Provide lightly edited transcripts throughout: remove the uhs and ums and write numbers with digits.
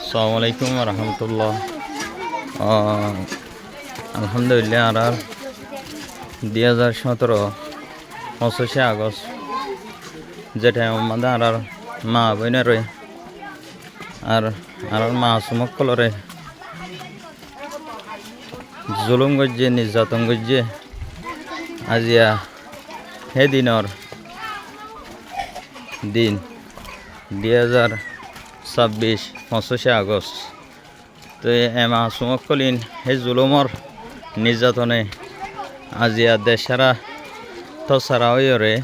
আসসালামুআলাইকুম রহমতুল্লাহ। আলহামদুলিল্লাহ আর 2017 25 আগস্ট যেটা আমাদের আর মা বোনেরে আর মা সুমক্কলরে জুলুম গজ্জে নির্যাতন গজ্জে আজিয়া সেদিনৰ দিন 2026 25 আগস্ট তো এমা সুমক্কলিন সেই জুলুমর নির্যাতনে আজিয়া দেশারা তো সারা হইরে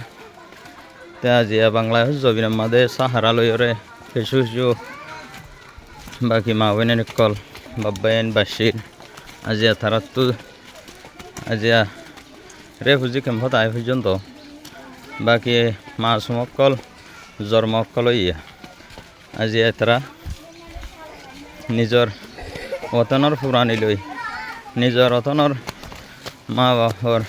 তে আজিয়া বাংলাদেশ জবিন মাদে সাহারা লইরে কিছু কিছু বাকি মা বোনের কল বাব্বাইন বাসির আজিয়া তারা তো আজিয়া রেফুজি ক্যাম্পত আয় পর্যন্ত বাকি মা সুমক্কল জন্মক্কল ইয়া আজিয়া তারা নিজর ওতনের ফুরানি লই নিজর ওতনের মা বাপর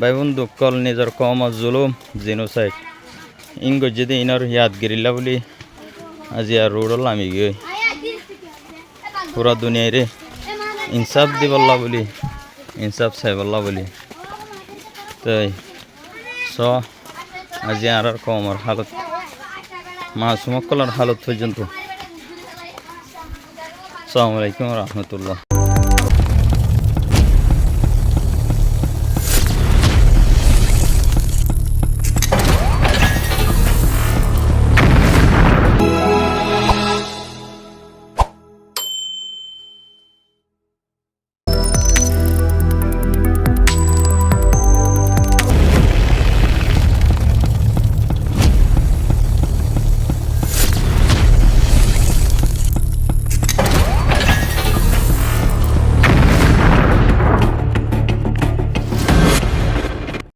ভাই বন্ধুকল নিজর কম জুলুম জিনোসাইড ইংগজ যদি ইনর ইয়াদ গিরিল্লা বলি আজিয়া রোডল আমি গই পুরা দুনিয়ারে ইনসাফ দিবল্লা বলি ইনসাফ চাইবল্লা বলি তাই স আজি আর কমর হালত মা সুমক্কলার হালত পর্যন্ত। আসসালামু আলাইকুম রহমতুল্লাহ।